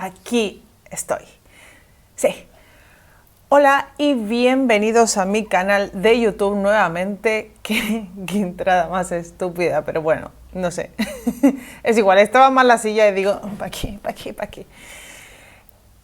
aquí estoy. Sí. Hola y bienvenidos a mi canal de YouTube nuevamente. Qué entrada más estúpida, pero bueno, no sé. Es igual, estaba mal la silla y digo, ¿para aquí, para aquí, para aquí?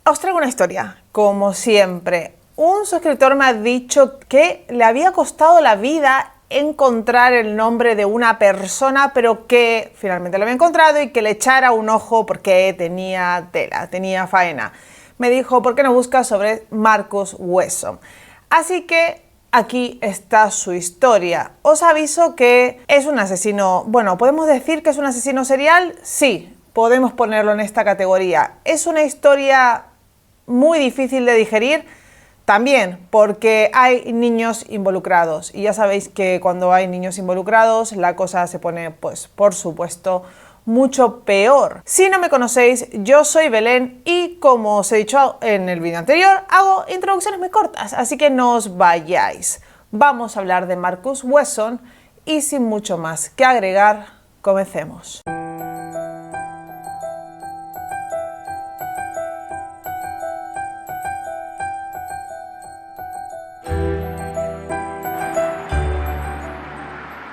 Os traigo una historia, como siempre. Un suscriptor me ha dicho que le había costado la vida encontrar el nombre de una persona, pero que finalmente lo había encontrado y que le echara un ojo porque tenía tela, tenía faena. Me dijo, ¿por qué no buscas sobre Marcus Wesson? Así que aquí está su historia. Os aviso que es un asesino, bueno, ¿podemos decir que es un asesino serial? Sí, podemos ponerlo en esta categoría. Es una historia muy difícil de digerir, también porque hay niños involucrados y ya sabéis que cuando hay niños involucrados la cosa se pone, pues por supuesto, mucho peor. Si no me conocéis, yo soy Belén y como os he dicho en el vídeo anterior, hago introducciones muy cortas, así que no os vayáis. Vamos a hablar de Marcus Wesson y sin mucho más que agregar, comencemos.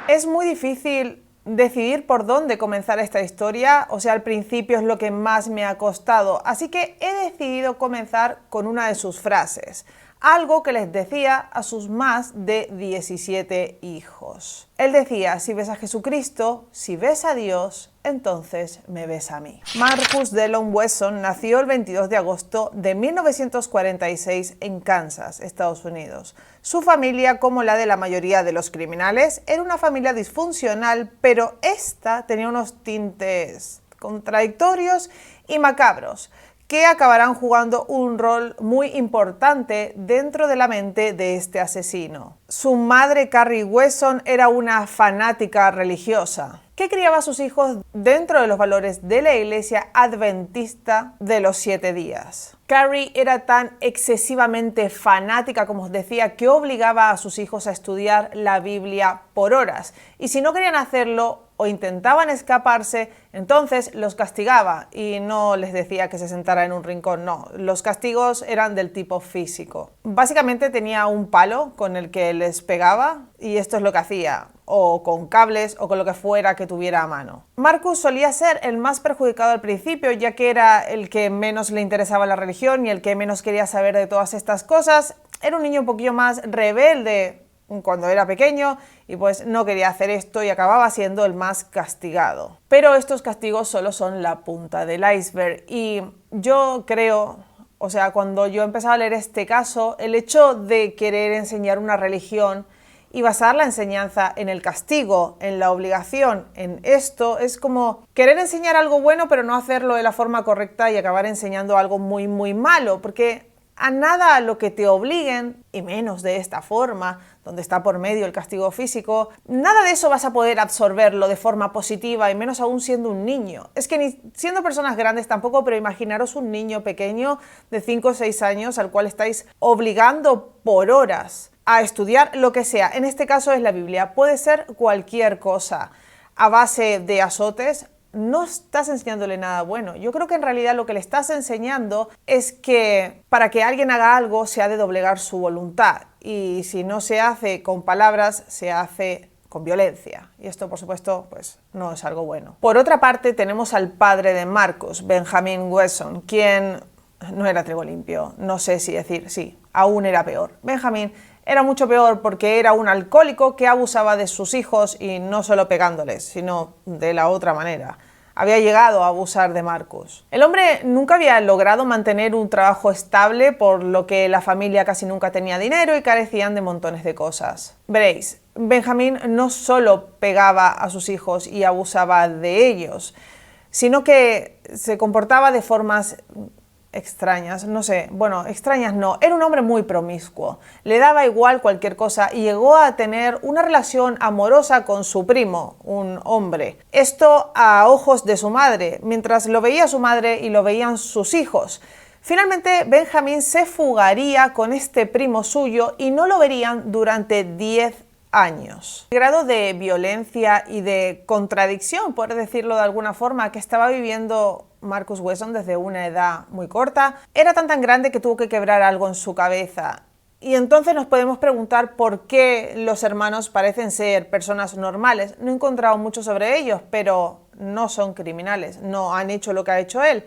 Es muy difícil decidir por dónde comenzar esta historia, o sea, al principio es lo que más me ha costado, así que he decidido comenzar con una de sus frases, algo que les decía a sus más de 17 hijos. Él decía, si ves a Jesucristo, si ves a Dios, entonces me ves a mí. Marcus Delon Wesson nació el 22 de agosto de 1946 en Kansas, Estados Unidos. Su familia, como la de la mayoría de los criminales, era una familia disfuncional, pero esta tenía unos tintes contradictorios y macabros, que acabarán jugando un rol muy importante dentro de la mente de este asesino. Su madre, Carrie Wesson, era una fanática religiosa que criaba a sus hijos dentro de los valores de la Iglesia Adventista de los 7 días. Carrie era tan excesivamente fanática, como os decía, que obligaba a sus hijos a estudiar la Biblia por horas, y si no querían hacerlo o intentaban escaparse, entonces los castigaba y no les decía que se sentara en un rincón, no, los castigos eran del tipo físico. Básicamente tenía un palo con el que les pegaba y esto es lo que hacía, o con cables o con lo que fuera que tuviera a mano. Marcus solía ser el más perjudicado al principio, ya que era el que menos le interesaba la religión y el que menos quería saber de todas estas cosas. Era un niño un poquillo más rebelde cuando era pequeño y pues no quería hacer esto y acababa siendo el más castigado. Pero estos castigos solo son la punta del iceberg y yo creo, o sea, cuando yo empezaba a leer este caso, el hecho de querer enseñar una religión y basar la enseñanza en el castigo, en la obligación, en esto, es como querer enseñar algo bueno pero no hacerlo de la forma correcta y acabar enseñando algo muy malo, porque a nada a lo que te obliguen, y menos de esta forma, donde está por medio el castigo físico, nada de eso vas a poder absorberlo de forma positiva, y menos aún siendo un niño. Es que ni siendo personas grandes tampoco, pero imaginaros un niño pequeño de 5 o 6 años al cual estáis obligando por horas a estudiar lo que sea. En este caso es la Biblia, puede ser cualquier cosa, a base de azotes. No estás enseñándole nada bueno. Yo creo que en realidad lo que le estás enseñando es que para que alguien haga algo se ha de doblegar su voluntad, y si no se hace con palabras, se hace con violencia, y esto por supuesto pues no es algo bueno. Por otra parte tenemos al padre de Marcus, Benjamin Wesson, quien no era trigo limpio, no sé si decir, sí, aún era peor. Benjamin era mucho peor porque era un alcohólico que abusaba de sus hijos y no solo pegándoles, sino de la otra manera. Había llegado a abusar de Marcus. El hombre nunca había logrado mantener un trabajo estable, por lo que la familia casi nunca tenía dinero y carecían de montones de cosas. Veréis, Benjamin no solo pegaba a sus hijos y abusaba de ellos, sino que se comportaba de formas extrañas, no sé, bueno, extrañas no, era un hombre muy promiscuo, le daba igual cualquier cosa y llegó a tener una relación amorosa con su primo, un hombre. Esto a ojos de su madre, mientras lo veía su madre y lo veían sus hijos. Finalmente, Benjamin se fugaría con este primo suyo y no lo verían durante 10 años. El grado de violencia y de contradicción, por decirlo de alguna forma, que estaba viviendo Marcus Wesson desde una edad muy corta. Era tan grande que tuvo que quebrar algo en su cabeza. Y entonces nos podemos preguntar por qué los hermanos parecen ser personas normales. No he encontrado mucho sobre ellos, pero no son criminales, no han hecho lo que ha hecho él.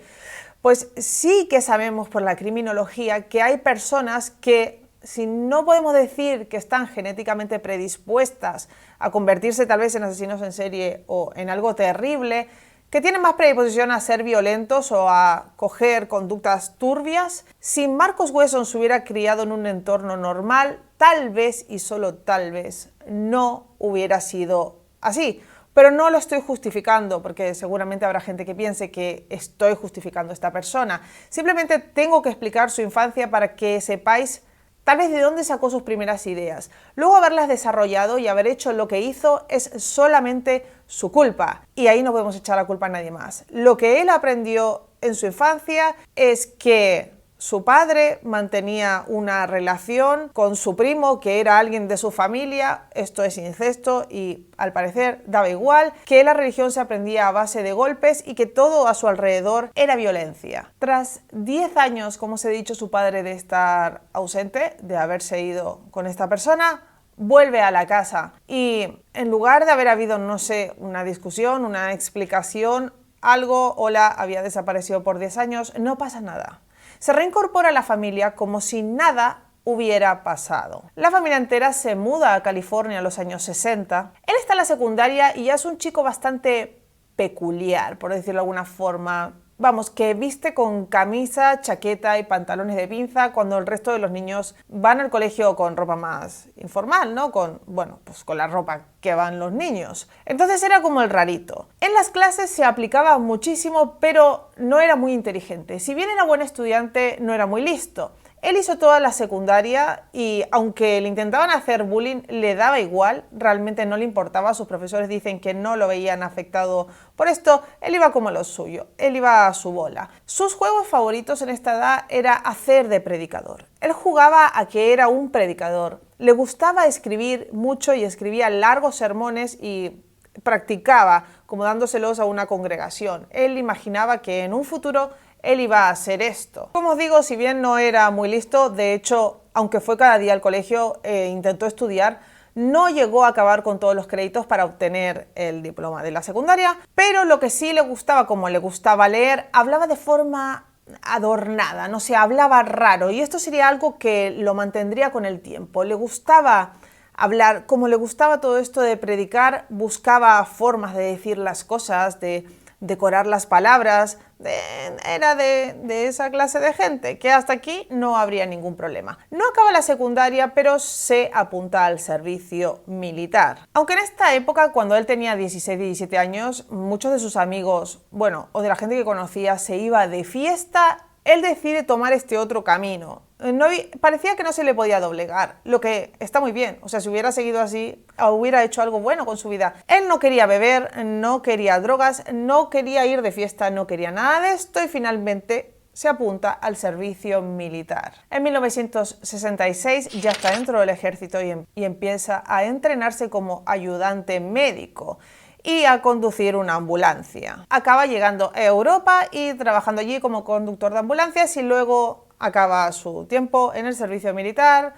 Pues sí que sabemos por la criminología que hay personas que, si no podemos decir que están genéticamente predispuestas a convertirse tal vez en asesinos en serie o en algo terrible, que tienen más predisposición a ser violentos o a coger conductas turbias. Si Marcus Wesson se hubiera criado en un entorno normal, tal vez y solo tal vez no hubiera sido así. Pero no lo estoy justificando, porque seguramente habrá gente que piense que estoy justificando a esta persona. Simplemente tengo que explicar su infancia para que sepáis tal vez de dónde sacó sus primeras ideas. Luego haberlas desarrollado y haber hecho lo que hizo es solamente su culpa. Y ahí no podemos echar la culpa a nadie más. Lo que él aprendió en su infancia es que su padre mantenía una relación con su primo, que era alguien de su familia. Esto es incesto y al parecer daba igual, que la religión se aprendía a base de golpes y que todo a su alrededor era violencia. Tras 10 años, como os he dicho, su padre de estar ausente, de haberse ido con esta persona, vuelve a la casa y en lugar de haber habido, no sé, una discusión, una explicación, algo, hola, había desaparecido por 10 años, no pasa nada. Se reincorpora a la familia como si nada hubiera pasado. La familia entera se muda a California en los años 60. Él está en la secundaria y ya es un chico bastante peculiar, por decirlo de alguna forma. Vamos, que viste con camisa, chaqueta y pantalones de pinza cuando el resto de los niños van al colegio con ropa más informal, ¿no? Bueno, pues con la ropa que van los niños. Entonces era como el rarito. En las clases se aplicaba muchísimo, pero no era muy inteligente. Si bien era buen estudiante, no era muy listo. Él hizo toda la secundaria y aunque le intentaban hacer bullying, le daba igual, realmente no le importaba. Sus profesores dicen que no lo veían afectado por esto, él iba como lo suyo, él iba a su bola. Sus juegos favoritos en esta edad era hacer de predicador. Él jugaba a que era un predicador, le gustaba escribir mucho y escribía largos sermones y practicaba como dándoselos a una congregación. Él imaginaba que en un futuro él iba a hacer esto. Como os digo, si bien no era muy listo, de hecho, aunque fue cada día al colegio, intentó estudiar, no llegó a acabar con todos los créditos para obtener el diploma de la secundaria, pero lo que sí le gustaba, como le gustaba leer, hablaba de forma adornada, no sé, hablaba raro, y esto sería algo que lo mantendría con el tiempo. Le gustaba hablar, como le gustaba todo esto de predicar, buscaba formas de decir las cosas, de decorar las palabras, era de esa clase de gente, que hasta aquí no habría ningún problema. No acaba la secundaria, pero se apunta al servicio militar. Aunque en esta época, cuando él tenía 16, 17 años, muchos de sus amigos, bueno, o de la gente que conocía, se iba de fiesta, él decide tomar este otro camino. Parecía que no se le podía doblegar, lo que está muy bien. O sea, si hubiera seguido así, hubiera hecho algo bueno con su vida. Él no quería beber, no quería drogas, no quería ir de fiesta, no quería nada de esto y finalmente se apunta al servicio militar. En 1966 ya está dentro del ejército y empieza a entrenarse como ayudante médico y a conducir una ambulancia. Acaba llegando a Europa y trabajando allí como conductor de ambulancias y luego acaba su tiempo en el servicio militar,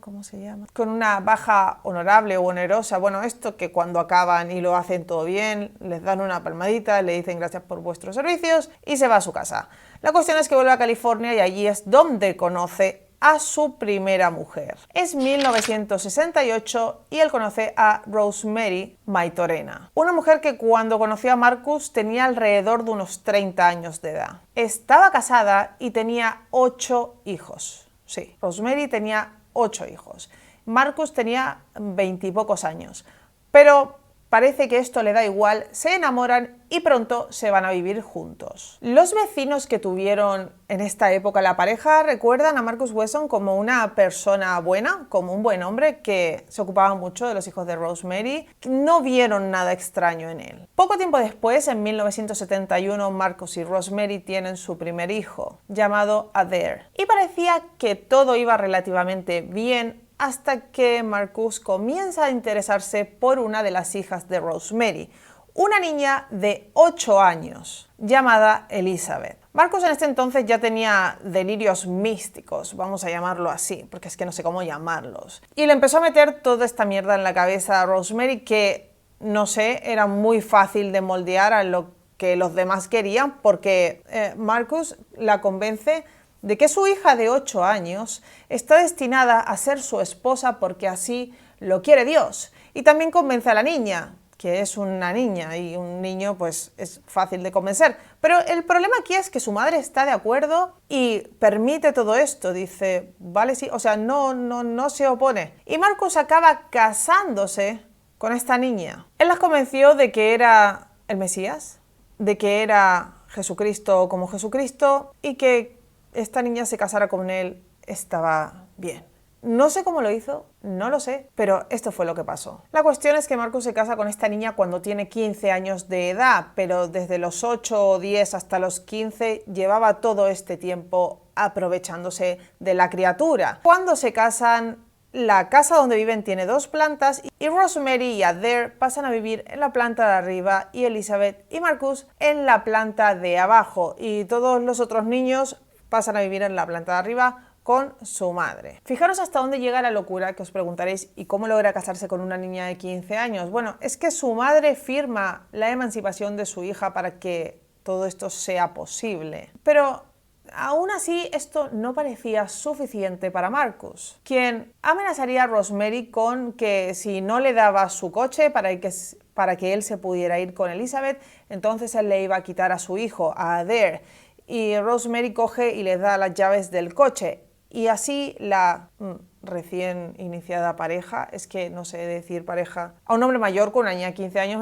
¿cómo se llama? Con una baja honorable o onerosa. Bueno, esto que cuando acaban y lo hacen todo bien, les dan una palmadita, le dicen gracias por vuestros servicios y se va a su casa. La cuestión es que vuelve a California y allí es donde conoce a su primera mujer. Es 1968 y él conoce a Rosemary Maitorena, una mujer que cuando conoció a Marcus tenía alrededor de unos 30 años de edad. Estaba casada y tenía 8 hijos. Sí, Rosemary tenía 8 hijos. Marcus tenía 20 y pocos años. Pero parece que esto le da igual, se enamoran y pronto se van a vivir juntos. Los vecinos que tuvieron en esta época la pareja recuerdan a Marcus Wesson como una persona buena, como un buen hombre que se ocupaba mucho de los hijos de Rosemary. No vieron nada extraño en él. Poco tiempo después, en 1971, Marcus y Rosemary tienen su primer hijo, llamado Adair. Y parecía que todo iba relativamente bien hasta que Marcus comienza a interesarse por una de las hijas de Rosemary, una niña de 8 años llamada Elizabeth. Marcus en este entonces ya tenía delirios místicos, vamos a llamarlo así, porque es que no sé cómo llamarlos. Y le empezó a meter toda esta mierda en la cabeza a Rosemary que, no sé, era muy fácil de moldear a lo que los demás querían, porque Marcus la convence de que su hija de 8 años está destinada a ser su esposa porque así lo quiere Dios. Y también convence a la niña, que es una niña, y un niño pues es fácil de convencer. Pero el problema aquí es que su madre está de acuerdo y permite todo esto, dice, vale, sí, o sea, no se opone. Y Marcus acaba casándose con esta niña. Él las convenció de que era el Mesías, de que era Jesucristo como Jesucristo y que esta niña se casara con él estaba bien. No sé cómo lo hizo, no lo sé, pero esto fue lo que pasó. La cuestión es que Marcus se casa con esta niña cuando tiene 15 años de edad, pero desde los 8 o 10 hasta los 15 llevaba todo este tiempo aprovechándose de la criatura. Cuando se casan, la casa donde viven tiene 2 plantas y Rosemary y Adair pasan a vivir en la planta de arriba y Elizabeth y Marcus en la planta de abajo, y todos los otros niños pasan a vivir en la planta de arriba con su madre. Fijaros hasta dónde llega la locura, que os preguntaréis, ¿y cómo logra casarse con una niña de 15 años? Bueno, es que su madre firma la emancipación de su hija para que todo esto sea posible. Pero aún así esto no parecía suficiente para Marcus, quien amenazaría a Rosemary con que si no le daba su coche para que él se pudiera ir con Elizabeth, entonces él le iba a quitar a su hijo, a Adair. Y Rosemary coge y le da las llaves del coche. Y así la recién iniciada pareja, es que no sé decir pareja, a un hombre mayor con una niña de 15 años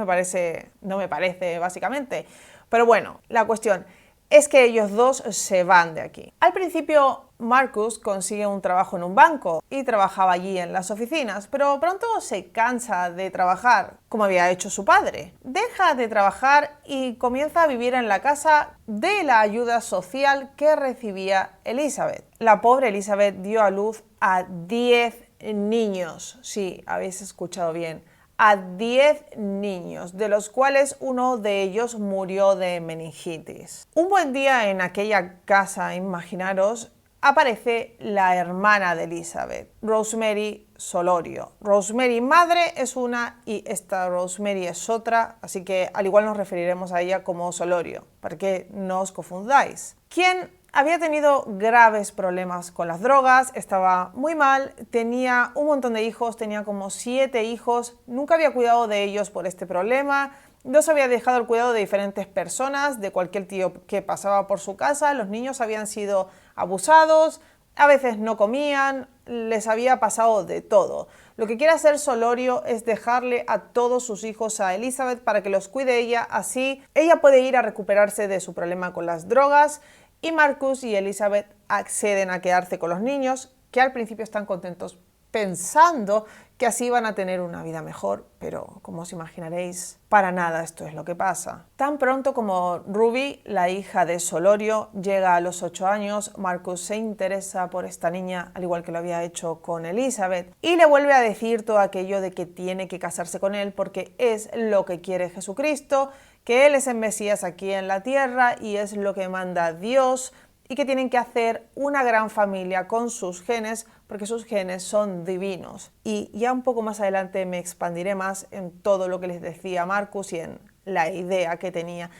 no me parece básicamente. Pero bueno, la cuestión es que ellos dos se van de aquí. Al principio Marcus consigue un trabajo en un banco y trabajaba allí en las oficinas, pero pronto se cansa de trabajar, como había hecho su padre. Deja de trabajar y comienza a vivir en la casa de la ayuda social que recibía Elizabeth. La pobre Elizabeth dio a luz a 10 niños, sí, habéis escuchado bien, a 10 niños, de los cuales uno de ellos murió de meningitis. Un buen día en aquella casa, imaginaros, aparece la hermana de Elizabeth, Rosemary Solorio. Rosemary madre es una y esta Rosemary es otra, así que al igual nos referiremos a ella como Solorio, para que no os confundáis. ¿Quién había tenido graves problemas con las drogas, estaba muy mal, tenía un montón de hijos, tenía como 7 hijos, nunca había cuidado de ellos por este problema, no se había dejado el cuidado de diferentes personas, de cualquier tío que pasaba por su casa, los niños habían sido abusados, a veces no comían, les había pasado de todo. Lo que quiere hacer Solorio es dejarle a todos sus hijos a Elizabeth para que los cuide ella, así ella puede ir a recuperarse de su problema con las drogas. Y Marcus y Elizabeth acceden a quedarse con los niños, que al principio están contentos pensando que así van a tener una vida mejor, pero como os imaginaréis, para nada esto es lo que pasa. Tan pronto como Ruby, la hija de Solorio, llega a los 8 años, Marcus se interesa por esta niña, al igual que lo había hecho con Elizabeth, y le vuelve a decir todo aquello de que tiene que casarse con él porque es lo que quiere Jesucristo, que él es el Mesías aquí en la tierra y es lo que manda Dios, y que tienen que hacer una gran familia con sus genes porque sus genes son divinos. Y ya un poco más adelante me expandiré más en todo lo que les decía Marcus y en la idea que tenía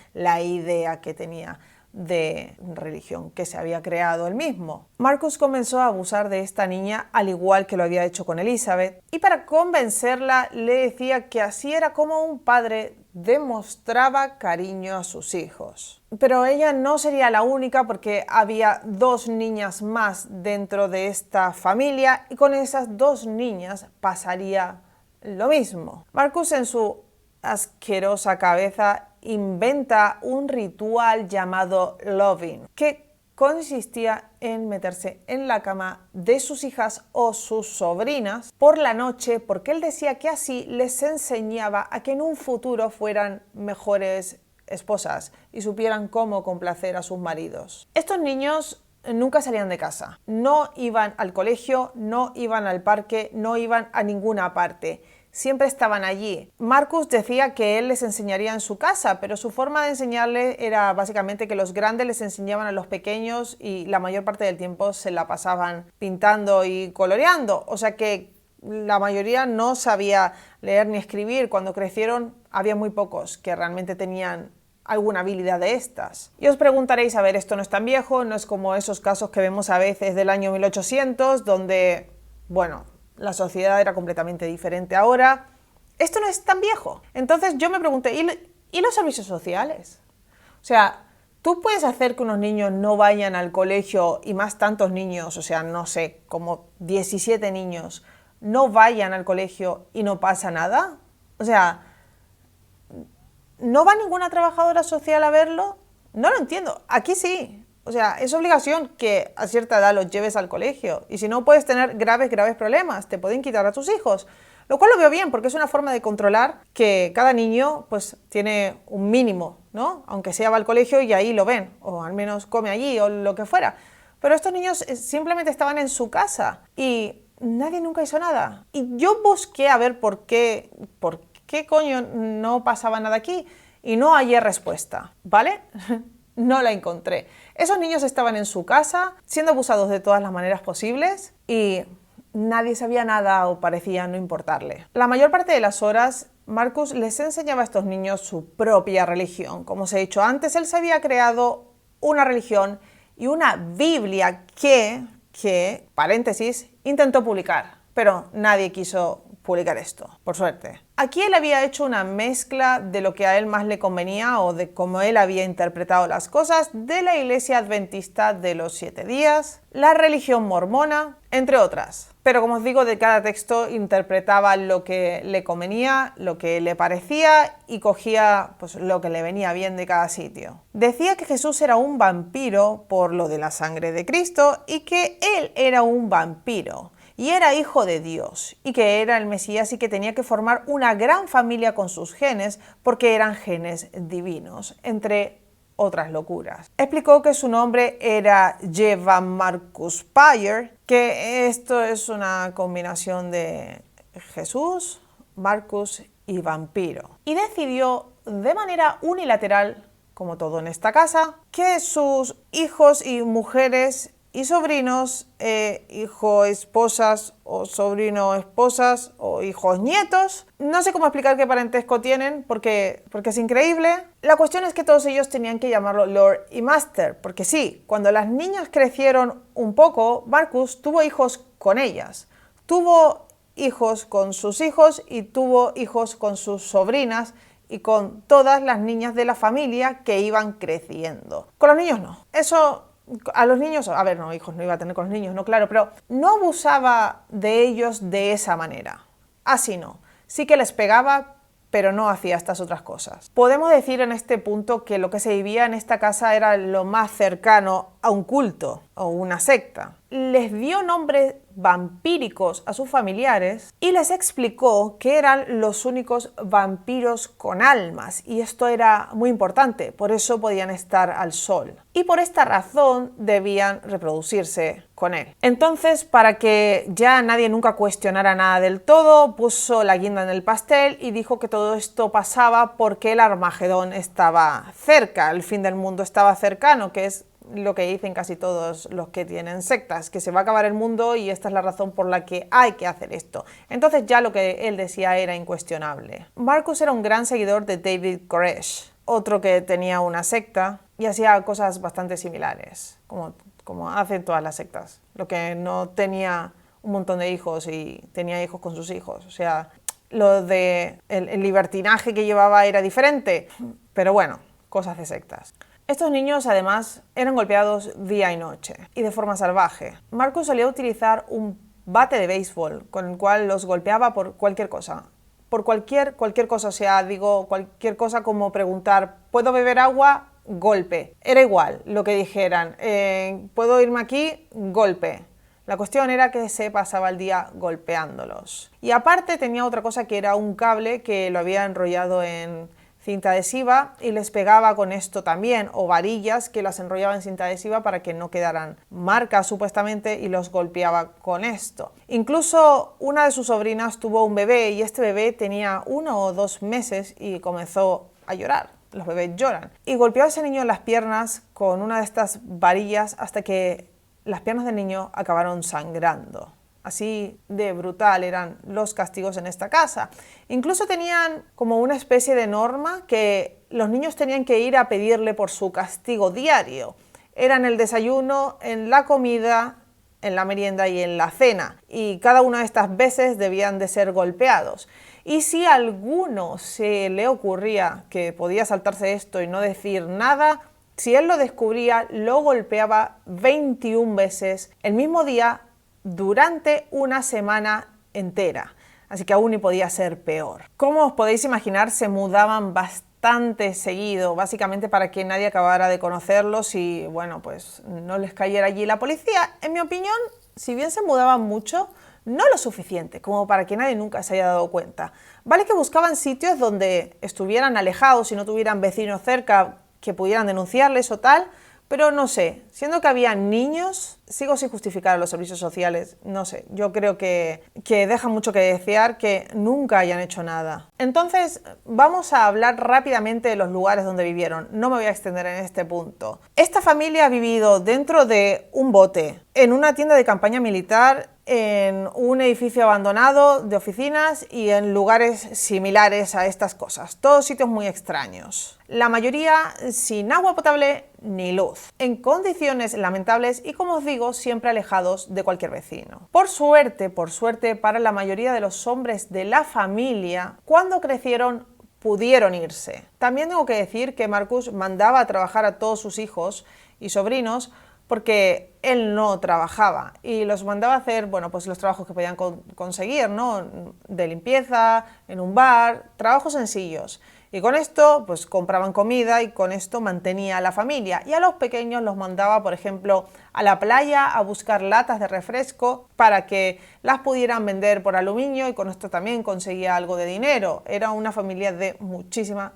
de religión que se había creado él mismo. Marcus comenzó a abusar de esta niña al igual que lo había hecho con Elizabeth, y para convencerla le decía que así era como un padre demostraba cariño a sus hijos. Pero ella no sería la única porque había 2 niñas más dentro de esta familia y con esas 2 niñas pasaría lo mismo. Marcus en su asquerosa cabeza inventa un ritual llamado loving, que consistía en meterse en la cama de sus hijas o sus sobrinas por la noche, porque él decía que así les enseñaba a que en un futuro fueran mejores esposas y supieran cómo complacer a sus maridos. Estos niños nunca salían de casa, no iban al colegio, no iban al parque, no iban a ninguna parte. siempre estaban allí. Marcus decía que él les enseñaría en su casa, pero su forma de enseñarles era básicamente que los grandes les enseñaban a los pequeños y la mayor parte del tiempo se la pasaban pintando y coloreando. O sea que la mayoría no sabía leer ni escribir. Cuando crecieron había muy pocos que realmente tenían alguna habilidad de estas. Y os preguntaréis, a ver, esto no es tan viejo, no es como esos casos que vemos a veces del año 1800, donde, bueno, la sociedad era completamente diferente ahora. Esto no es tan viejo. Entonces yo me pregunté, ¿y los servicios sociales? O sea, ¿tú puedes hacer que unos niños no vayan al colegio y más tantos niños, o sea, no sé, como 17 niños, no vayan al colegio y no pasa nada? O sea, ¿no va ninguna trabajadora social a verlo? No lo entiendo. Aquí sí. O sea, es obligación que a cierta edad los lleves al colegio. Y si no, puedes tener graves problemas. Te pueden quitar a tus hijos. Lo cual lo veo bien, porque es una forma de controlar que cada niño pues tiene un mínimo, ¿no? Aunque sea va al colegio y ahí lo ven. O al menos come allí o lo que fuera. Pero estos niños simplemente estaban en su casa. Y nadie nunca hizo nada. Y yo busqué a ver por qué coño no pasaba nada aquí. Y no hallé respuesta, ¿vale? No la encontré. Esos niños estaban en su casa, siendo abusados de todas las maneras posibles y nadie sabía nada o parecía no importarle. La mayor parte de las horas, Marcus les enseñaba a estos niños su propia religión. Como os he dicho antes, él se había creado una religión y una Biblia que, paréntesis, intentó publicar, pero nadie quiso publicar esto, por suerte. Aquí él había hecho una mezcla de lo que a él más le convenía o de cómo él había interpretado las cosas de la Iglesia Adventista de los 7 días, la religión mormona, entre otras. Pero como os digo, de cada texto interpretaba lo que le convenía, lo que le parecía y cogía pues, lo que le venía bien de cada sitio. Decía que Jesús era un vampiro por lo de la sangre de Cristo y que él era un vampiro. Y era hijo de Dios, y que era el Mesías y que tenía que formar una gran familia con sus genes, porque eran genes divinos, entre otras locuras. Explicó que su nombre era Jeva Marcus Pyre, que esto es una combinación de Jesús, Marcus y vampiro. Y decidió de manera unilateral, como todo en esta casa, que sus hijos y mujeres y sobrinos, esposas o esposas o hijos nietos. No sé cómo explicar qué parentesco tienen porque es increíble. La cuestión es que todos ellos tenían que llamarlo Lord y Master, porque sí, cuando las niñas crecieron un poco, Marcus tuvo hijos con ellas. Tuvo hijos con sus hijos y tuvo hijos con sus sobrinas y con todas las niñas de la familia que iban creciendo. Con los niños no. Eso... A los niños, a ver, no, hijos no iba a tener con los niños, no, claro, pero no abusaba de ellos de esa manera. Así no. Sí que les pegaba, pero no hacía estas otras cosas. Podemos decir en este punto que lo que se vivía en esta casa era lo más cercano a un culto o una secta. Les dio nombres vampíricos a sus familiares y les explicó que eran los únicos vampiros con almas, y esto era muy importante, por eso podían estar al sol y por esta razón debían reproducirse con él. Entonces, para que ya nadie nunca cuestionara nada del todo, puso la guinda en el pastel y dijo que todo esto pasaba porque el Armagedón estaba cerca, el fin del mundo estaba cercano, que es lo que dicen casi todos los que tienen sectas, que se va a acabar el mundo y esta es la razón por la que hay que hacer esto. Entonces ya lo que él decía era incuestionable. Marcus era un gran seguidor de David Koresh, otro que tenía una secta y hacía cosas bastante similares, como hacen todas las sectas. Lo que no tenía un montón de hijos y tenía hijos con sus hijos. O sea, lo de el libertinaje que llevaba era diferente, pero bueno, cosas de sectas. Estos niños, además, eran golpeados día y noche, y de forma salvaje. Marcus solía utilizar un bate de béisbol, con el cual los golpeaba por cualquier cosa. Por cualquier cosa, o sea, digo, cualquier cosa como preguntar, ¿puedo beber agua? Golpe. Era igual lo que dijeran. ¿Puedo irme aquí? Golpe. La cuestión era que se pasaba el día golpeándolos. Y aparte tenía otra cosa que era un cable que lo había enrollado en cinta adhesiva y les pegaba con esto también, o varillas que las enrollaba en cinta adhesiva para que no quedaran marcas supuestamente, y los golpeaba con esto. Incluso una de sus sobrinas tuvo un bebé y este bebé tenía 1 o 2 meses y comenzó a llorar. Los bebés lloran. Y golpeó a ese niño en las piernas con una de estas varillas hasta que las piernas del niño acabaron sangrando. Así de brutal eran los castigos en esta casa. Incluso tenían como una especie de norma que los niños tenían que ir a pedirle por su castigo diario. Era en el desayuno, en la comida, en la merienda y en la cena. Y cada una de estas veces debían de ser golpeados. Y si a alguno se le ocurría que podía saltarse esto y no decir nada, si él lo descubría, lo golpeaba 21 veces el mismo día durante una semana entera. Así que aún y podía ser peor. Como os podéis imaginar, se mudaban bastante seguido, básicamente para que nadie acabara de conocerlos y, bueno, pues no les cayera allí la policía. En mi opinión, si bien se mudaban mucho, no lo suficiente como para que nadie nunca se haya dado cuenta. Vale que buscaban sitios donde estuvieran alejados y no tuvieran vecinos cerca que pudieran denunciarles o tal, pero no sé, siendo que había niños, sigo sin justificar a los servicios sociales, no sé, yo creo que deja mucho que desear que nunca hayan hecho nada. Entonces, vamos a hablar rápidamente de los lugares donde vivieron, no me voy a extender en este punto. Esta familia ha vivido dentro de un bote, en una tienda de campaña militar, en un edificio abandonado de oficinas y en lugares similares a estas cosas, todos sitios muy extraños. La mayoría sin agua potable ni luz, en condiciones lamentables y, como os digo, siempre alejados de cualquier vecino. Por suerte para la mayoría de los hombres de la familia, cuando crecieron pudieron irse. También tengo que decir que Marcus mandaba a trabajar a todos sus hijos y sobrinos porque él no trabajaba y los mandaba a hacer, bueno, pues los trabajos que podían conseguir, ¿no? De limpieza, en un bar, trabajos sencillos. Y con esto, pues compraban comida y con esto mantenía a la familia. Y a los pequeños los mandaba, por ejemplo, a la playa a buscar latas de refresco para que las pudieran vender por aluminio y con esto también conseguía algo de dinero. Era una familia de muchísima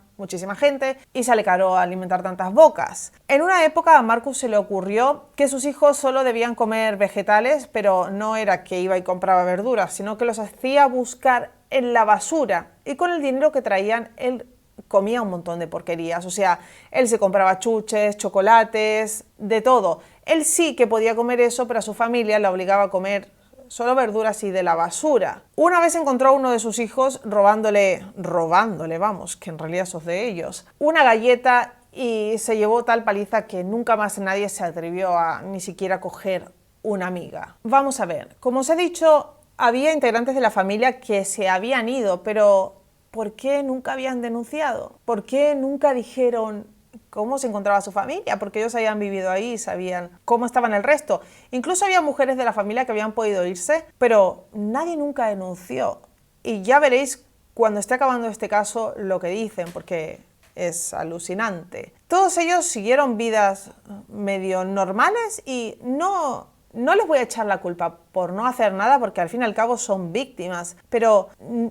gente y sale caro alimentar tantas bocas. En una época a Marcus se le ocurrió que sus hijos solo debían comer vegetales, pero no era que iba y compraba verduras, sino que los hacía buscar en la basura y con el dinero que traían él comía un montón de porquerías. O sea, él se compraba chuches, chocolates, de todo. Él sí que podía comer eso, pero a su familia la obligaba a comer solo verduras y de la basura. Una vez encontró a uno de sus hijos robándole, vamos, que en realidad sos de ellos, una galleta y se llevó tal paliza que nunca más nadie se atrevió a ni siquiera coger una miga. Vamos a ver, como os he dicho, había integrantes de la familia que se habían ido, pero ¿por qué nunca habían denunciado? ¿Por qué nunca dijeron cómo se encontraba su familia? Porque ellos habían vivido ahí, sabían cómo estaban el resto. Incluso había mujeres de la familia que habían podido irse, pero nadie nunca denunció. Y ya veréis cuando esté acabando este caso lo que dicen, porque es alucinante. Todos ellos siguieron vidas medio normales y no les voy a echar la culpa por no hacer nada porque al fin y al cabo son víctimas, pero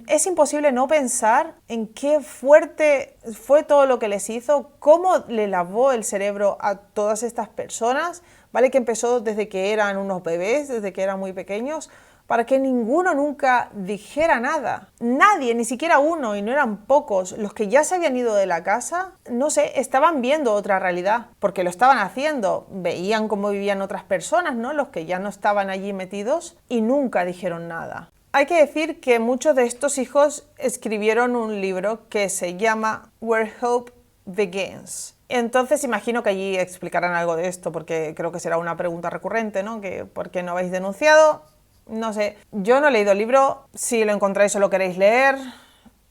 es imposible no pensar en qué fuerte fue todo lo que les hizo, cómo le lavó el cerebro a todas estas personas, ¿vale? Que empezó desde que eran unos bebés, desde que eran muy pequeños, para que ninguno nunca dijera nada. Nadie, ni siquiera uno, y no eran pocos, los que ya se habían ido de la casa, no sé, estaban viendo otra realidad, porque lo estaban haciendo, veían cómo vivían otras personas, ¿no? Los que ya no estaban allí metidos, y nunca dijeron nada. Hay que decir que muchos de estos hijos escribieron un libro que se llama Where Hope Begins. Entonces imagino que allí explicarán algo de esto, porque creo que será una pregunta recurrente, ¿no? Que ¿por qué no habéis denunciado? No sé, yo no he leído el libro, si lo encontráis o lo queréis leer,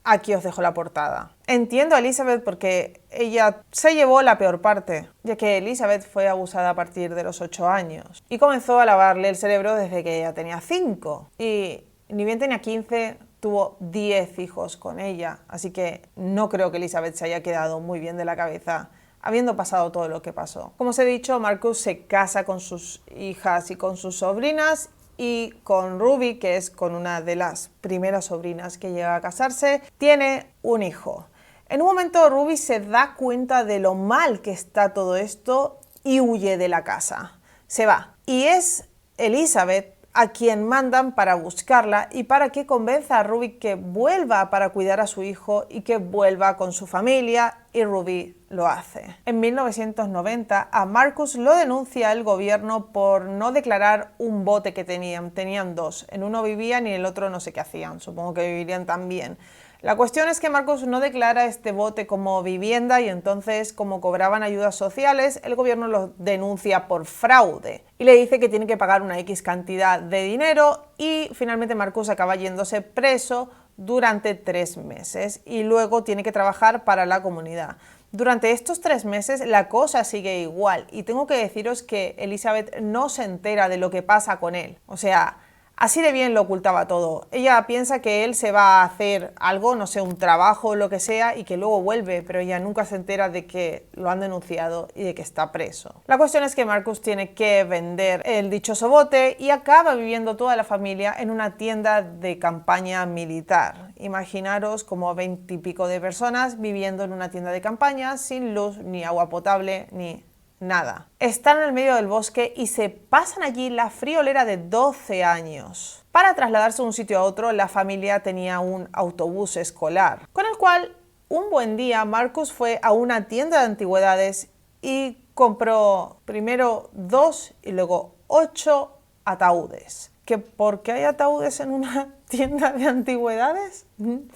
aquí os dejo la portada. Entiendo a Elizabeth porque ella se llevó la peor parte, ya que Elizabeth fue abusada a partir de los 8 años y comenzó a lavarle el cerebro desde que ella tenía 5 y ni bien tenía 15, tuvo 10 hijos con ella, así que no creo que Elizabeth se haya quedado muy bien de la cabeza habiendo pasado todo lo que pasó. Como os he dicho, Marcus se casa con sus hijas y con sus sobrinas y con Ruby, que es con una de las primeras sobrinas que llega a casarse, tiene un hijo. En un momento Ruby se da cuenta de lo mal que está todo esto y huye de la casa. Se va. Y es Elizabeth a quien mandan para buscarla y para que convenza a Ruby que vuelva para cuidar a su hijo y que vuelva con su familia, y Ruby lo hace. En 1990 a Marcus lo denuncia el gobierno por no declarar un bote que tenían. Tenían dos, en uno vivían y en el otro no sé qué hacían, supongo que vivirían también. La cuestión es que Marcus no declara este bote como vivienda y entonces, como cobraban ayudas sociales, el gobierno los denuncia por fraude y le dice que tiene que pagar una X cantidad de dinero, y finalmente Marcus acaba yéndose preso durante 3 meses y luego tiene que trabajar para la comunidad. Durante estos 3 meses la cosa sigue igual y tengo que deciros que Elizabeth no se entera de lo que pasa con él. O sea, así de bien lo ocultaba todo. Ella piensa que él se va a hacer algo, no sé, un trabajo o lo que sea, y que luego vuelve, pero ella nunca se entera de que lo han denunciado y de que está preso. La cuestión es que Marcus tiene que vender el dichoso bote y acaba viviendo toda la familia en una tienda de campaña militar. Imaginaros como 20 y pico de personas viviendo en una tienda de campaña sin luz, ni agua potable, ni nada. Están en el medio del bosque y se pasan allí la friolera de 12 años. Para trasladarse de un sitio a otro, la familia tenía un autobús escolar, con el cual un buen día Marcus fue a una tienda de antigüedades y compró primero 2 y luego 8 ataúdes. ¿Que por qué hay ataúdes en una tienda de antigüedades?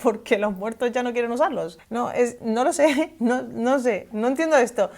Porque los muertos ya no quieren usarlos. No lo sé, no sé, no entiendo esto.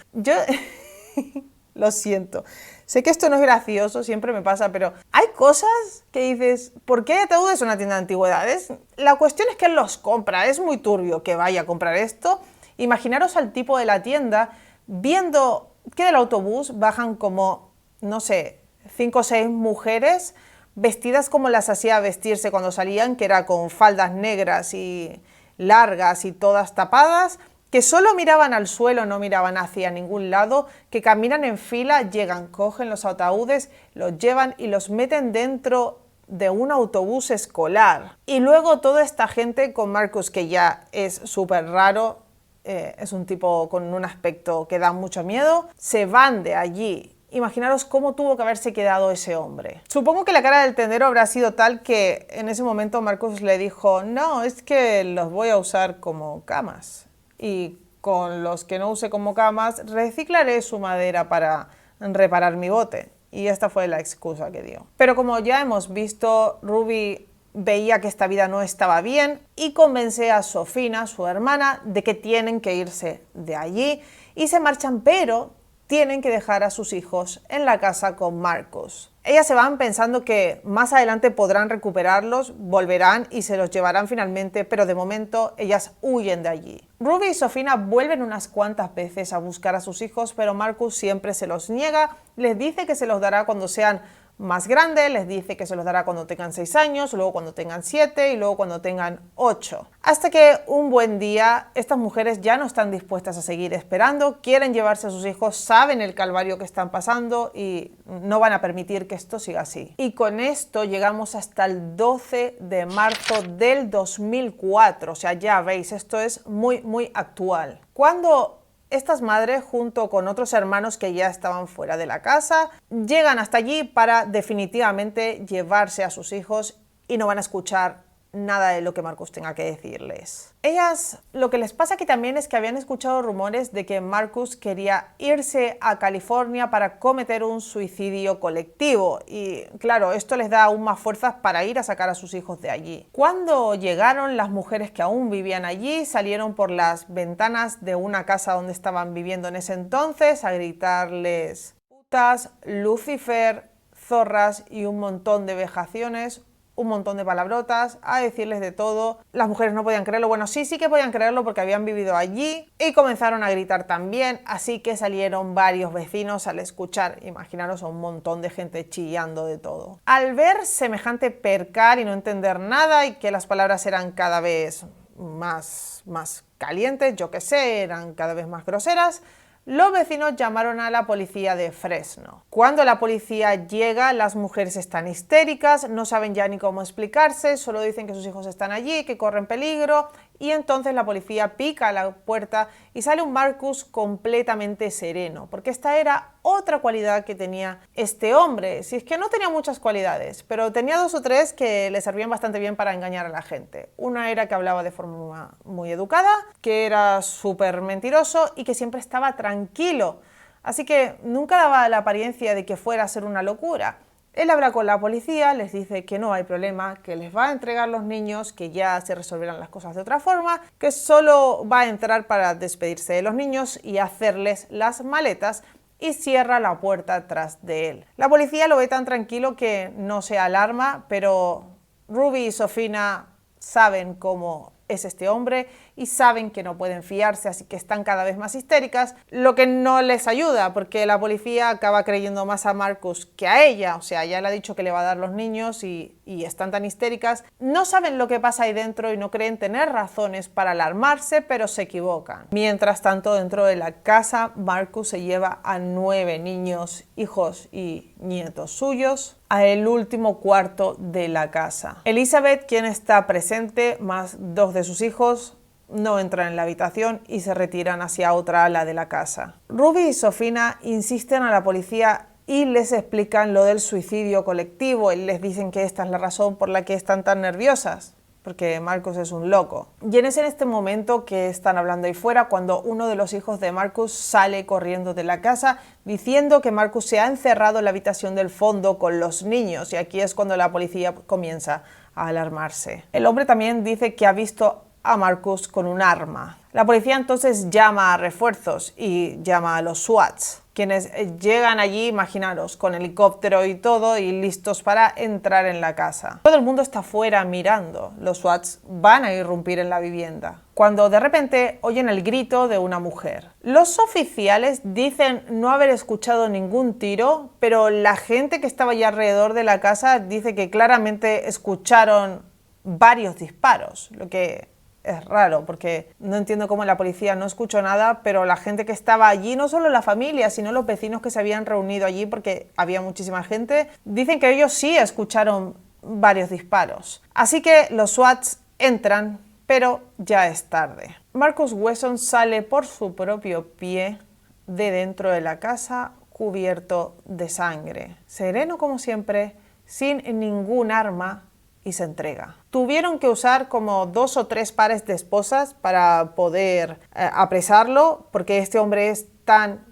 Lo siento. Sé que esto no es gracioso, siempre me pasa, pero hay cosas que dices, ¿por qué hay ataúdes en una tienda de antigüedades? La cuestión es que él los compra, es muy turbio que vaya a comprar esto. Imaginaros al tipo de la tienda viendo que del autobús bajan como, no sé, 5 o 6 mujeres vestidas como las hacía vestirse cuando salían, que era con faldas negras y largas y todas tapadas, que solo miraban al suelo, no miraban hacia ningún lado, que caminan en fila, llegan, cogen los ataúdes, los llevan y los meten dentro de un autobús escolar. Y luego toda esta gente con Marcus, que ya es súper raro, es un tipo con un aspecto que da mucho miedo, se van de allí. Imaginaros cómo tuvo que haberse quedado ese hombre. Supongo que la cara del tendero habrá sido tal que en ese momento Marcus le dijo, no, es que los voy a usar como camas. Y con los que no use como camas, reciclaré su madera para reparar mi bote. Y esta fue la excusa que dio. Pero como ya hemos visto, Ruby veía que esta vida no estaba bien y convence a Sofina, su hermana, de que tienen que irse de allí y se marchan, pero tienen que dejar a sus hijos en la casa con Marcus. Ellas se van pensando que más adelante podrán recuperarlos, volverán y se los llevarán finalmente, pero de momento ellas huyen de allí. Ruby y Sofina vuelven unas cuantas veces a buscar a sus hijos, pero Marcus siempre se los niega, les dice que se los dará cuando sean más grandes, les dice que se los dará cuando tengan 6 años, luego cuando tengan 7 y luego cuando tengan 8. Hasta que un buen día estas mujeres ya no están dispuestas a seguir esperando, quieren llevarse a sus hijos, saben el calvario que están pasando y no van a permitir que esto siga así. Y con esto llegamos hasta el 12 de marzo del 2004, o sea, ya veis, esto es muy actual. Cuando estas madres, junto con otros hermanos que ya estaban fuera de la casa, llegan hasta allí para definitivamente llevarse a sus hijos y no van a escuchar nada de lo que Marcus tenga que decirles. Ellas, lo que les pasa aquí también es que habían escuchado rumores de que Marcus quería irse a California para cometer un suicidio colectivo y claro, esto les da aún más fuerzas para ir a sacar a sus hijos de allí. Cuando llegaron, las mujeres que aún vivían allí salieron por las ventanas de una casa donde estaban viviendo en ese entonces a gritarles putas, Lucifer, zorras y un montón de vejaciones, un montón de palabrotas, a decirles de todo. Las mujeres no podían creerlo, bueno, sí que podían creerlo porque habían vivido allí y comenzaron a gritar también, así que salieron varios vecinos al escuchar, imaginaros a un montón de gente chillando de todo. Al ver semejante percal y no entender nada y que las palabras eran cada vez más calientes, yo qué sé, eran cada vez más groseras, los vecinos llamaron a la policía de Fresno. Cuando la policía llega, las mujeres están histéricas, no saben ya ni cómo explicarse, solo dicen que sus hijos están allí, que corren peligro, y entonces la policía pica a la puerta y sale un Marcus completamente sereno, porque esta era otra cualidad que tenía este hombre. Si es que no tenía muchas cualidades, pero tenía 2 o 3 que le servían bastante bien para engañar a la gente. Una era que hablaba de forma muy educada, que era súper mentiroso y que siempre estaba tranquilo. Así que nunca daba la apariencia de que fuera a ser una locura. Él habla con la policía, les dice que no hay problema, que les va a entregar los niños, que ya se resolverán las cosas de otra forma, que solo va a entrar para despedirse de los niños y hacerles las maletas, y cierra la puerta tras de él. La policía lo ve tan tranquilo que no se alarma, pero Ruby y Sofina saben cómo es este hombre y saben que no pueden fiarse, así que están cada vez más histéricas, lo que no les ayuda porque la policía acaba creyendo más a Marcus que a ella. O sea, ya le ha dicho que le va a dar los niños y están tan histéricas. No saben lo que pasa ahí dentro y no creen tener razones para alarmarse, pero se equivocan. Mientras tanto, dentro de la casa, Marcus se lleva a 9 niños, hijos y nietos suyos, a el último cuarto de la casa. Elizabeth, quien está presente, más 2 de sus hijos, no entran en la habitación y se retiran hacia otra ala de la casa. Ruby y Sofina insisten a la policía y les explican lo del suicidio colectivo y les dicen que esta es la razón por la que están tan nerviosas, porque Marcus es un loco. Y es en este momento que están hablando ahí fuera cuando uno de los hijos de Marcus sale corriendo de la casa diciendo que Marcus se ha encerrado en la habitación del fondo con los niños, y aquí es cuando la policía comienza a alarmarse. El hombre también dice que ha visto a Marcus con un arma. La policía entonces llama a refuerzos y llama a los SWATs, quienes llegan allí, imaginaros, con helicóptero y todo, y listos para entrar en la casa. Todo el mundo está fuera mirando. Los SWATs van a irrumpir en la vivienda, cuando de repente oyen el grito de una mujer. Los oficiales dicen no haber escuchado ningún tiro, pero la gente que estaba allá alrededor de la casa dice que claramente escucharon varios disparos, lo que es raro, porque no entiendo cómo la policía no escuchó nada, pero la gente que estaba allí, no solo la familia, sino los vecinos que se habían reunido allí, porque había muchísima gente, dicen que ellos sí escucharon varios disparos. Así que los SWATs entran, pero ya es tarde. Marcus Wesson sale por su propio pie de dentro de la casa, cubierto de sangre. Sereno como siempre, sin ningún arma, y se entrega. Tuvieron que usar como 2 o 3 pares de esposas para poder apresarlo, porque este hombre es tan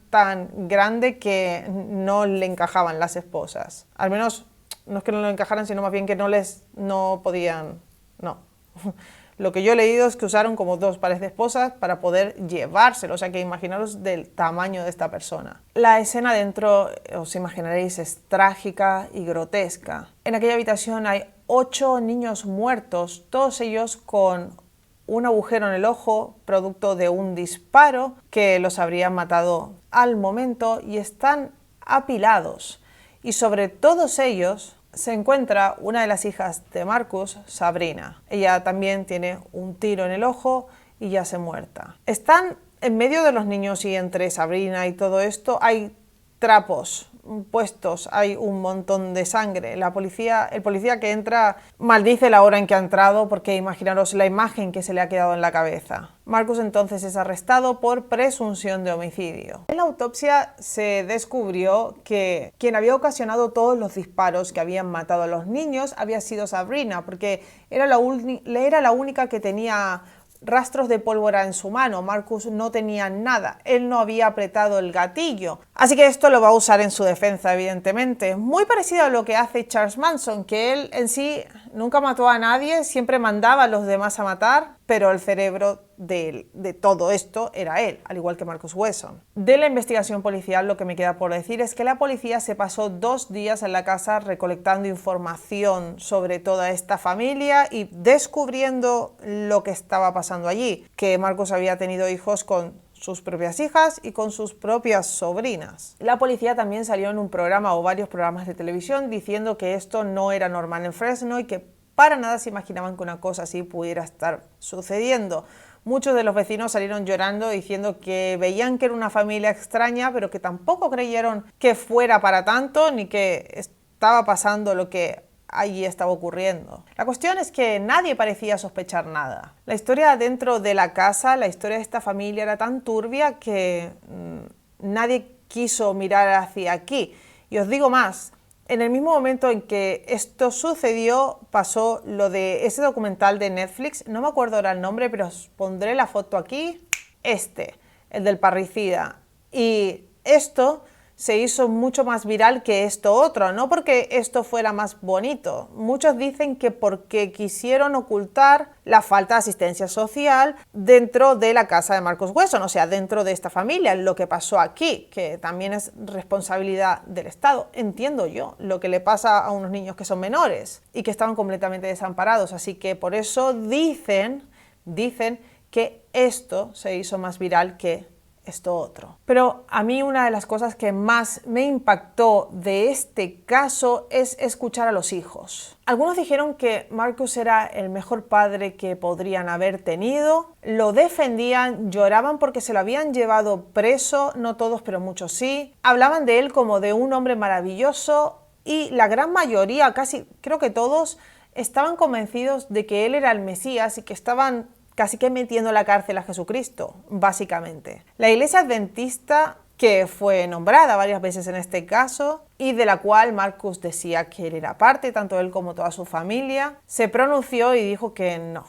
grande que no le encajaban las esposas. Al menos, no es que no le encajaran, sino más bien que no podían, no. Lo que yo he leído es que usaron como 2 pares de esposas para poder llevárselo, o sea que imaginaros del tamaño de esta persona. La escena dentro, os imaginaréis, es trágica y grotesca. En aquella habitación hay 8 niños muertos, todos ellos con un agujero en el ojo, producto de un disparo que los habría matado al momento, y están apilados. Y sobre todos ellos se encuentra una de las hijas de Marcus, Sabrina. Ella también tiene un tiro en el ojo y yace muerta. Están en medio de los niños y entre Sabrina y todo esto hay trapos puestos, hay un montón de sangre. El policía que entra maldice la hora en que ha entrado, porque imaginaros la imagen que se le ha quedado en la cabeza. Marcus entonces es arrestado por presunción de homicidio. En la autopsia se descubrió que quien había ocasionado todos los disparos que habían matado a los niños había sido Sabrina, porque era la única que tenía rastros de pólvora en su mano. Marcus no tenía nada, él no había apretado el gatillo. Así que esto lo va a usar en su defensa, evidentemente. Muy parecido a lo que hace Charles Manson, que él en sí nunca mató a nadie, siempre mandaba a los demás a matar, pero el cerebro de todo esto era él, al igual que Marcus Wesson. De la investigación policial, lo que me queda por decir es que la policía se pasó 2 días en la casa recolectando información sobre toda esta familia y descubriendo lo que estaba pasando allí, que Marcus había tenido hijos con sus propias hijas y con sus propias sobrinas. La policía también salió en un programa o varios programas de televisión diciendo que esto no era normal en Fresno y que para nada se imaginaban que una cosa así pudiera estar sucediendo. Muchos de los vecinos salieron llorando diciendo que veían que era una familia extraña, pero que tampoco creyeron que fuera para tanto ni que estaba pasando lo que allí estaba ocurriendo. La cuestión es que nadie parecía sospechar nada. La historia dentro de la casa, la historia de esta familia era tan turbia que nadie quiso mirar hacia aquí. Y os digo más, en el mismo momento en que esto sucedió, pasó lo de ese documental de Netflix, no me acuerdo ahora el nombre, pero os pondré la foto aquí, el del parricida. Y esto se hizo mucho más viral que esto otro, no porque esto fuera más bonito. Muchos dicen que porque quisieron ocultar la falta de asistencia social dentro de la casa de Marcus Wesson, o sea, dentro de esta familia, lo que pasó aquí, que también es responsabilidad del Estado. Entiendo yo lo que le pasa a unos niños que son menores y que estaban completamente desamparados, así que por eso dicen que esto se hizo más viral que esto otro. Pero a mí una de las cosas que más me impactó de este caso es escuchar a los hijos. Algunos dijeron que Marcus era el mejor padre que podrían haber tenido, lo defendían, lloraban porque se lo habían llevado preso, no todos pero muchos sí, hablaban de él como de un hombre maravilloso y la gran mayoría, casi creo que todos, estaban convencidos de que él era el Mesías y que estaban casi que metiendo en la cárcel a Jesucristo, básicamente. La Iglesia Adventista, que fue nombrada varias veces en este caso, y de la cual Marcus decía que él era parte, tanto él como toda su familia, se pronunció y dijo que no,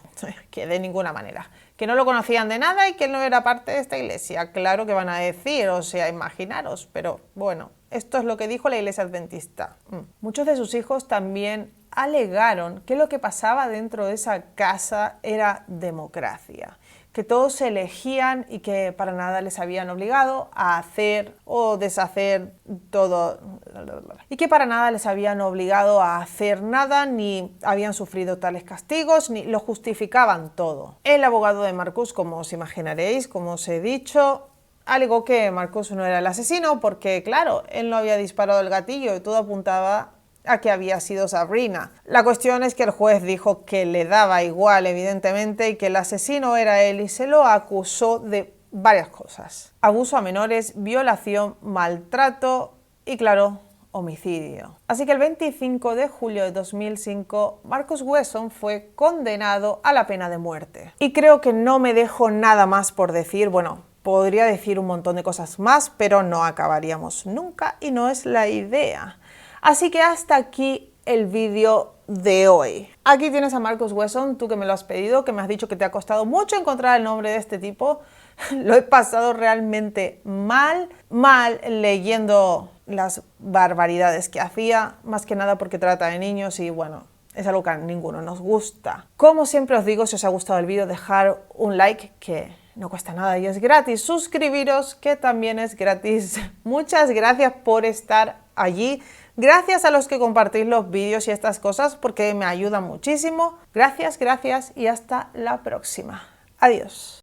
que de ninguna manera, que no lo conocían de nada y que él no era parte de esta iglesia. Claro que van a decir, o sea, imaginaros, pero bueno, esto es lo que dijo la Iglesia Adventista. Muchos de sus hijos también alegaron que lo que pasaba dentro de esa casa era democracia, que todos se elegían y que para nada les habían obligado a hacer o deshacer todo, y que para nada les habían obligado a hacer nada, ni habían sufrido tales castigos, ni lo justificaban todo. El abogado de Marcus, como os imaginaréis, como os he dicho, alegó que Marcus no era el asesino porque, claro, él no había disparado el gatillo y todo apuntaba a que había sido Sabrina. La cuestión es que el juez dijo que le daba igual, evidentemente, y que el asesino era él y se lo acusó de varias cosas: abuso a menores, violación, maltrato y, claro, homicidio. Así que el 25 de julio de 2005, Marcus Wesson fue condenado a la pena de muerte. Y creo que no me dejo nada más por decir. Bueno, podría decir un montón de cosas más, pero no acabaríamos nunca y no es la idea. Así que hasta aquí el vídeo de hoy. Aquí tienes a Marcus Wesson, tú que me lo has pedido, que me has dicho que te ha costado mucho encontrar el nombre de este tipo. Lo he pasado realmente mal leyendo las barbaridades que hacía, más que nada porque trata de niños y bueno, es algo que a ninguno nos gusta. Como siempre os digo, si os ha gustado el vídeo, dejar un like, que no cuesta nada y es gratis. Suscribiros, que también es gratis. Muchas gracias por estar allí. Gracias a los que compartís los vídeos y estas cosas porque me ayudan muchísimo. Gracias y hasta la próxima. Adiós.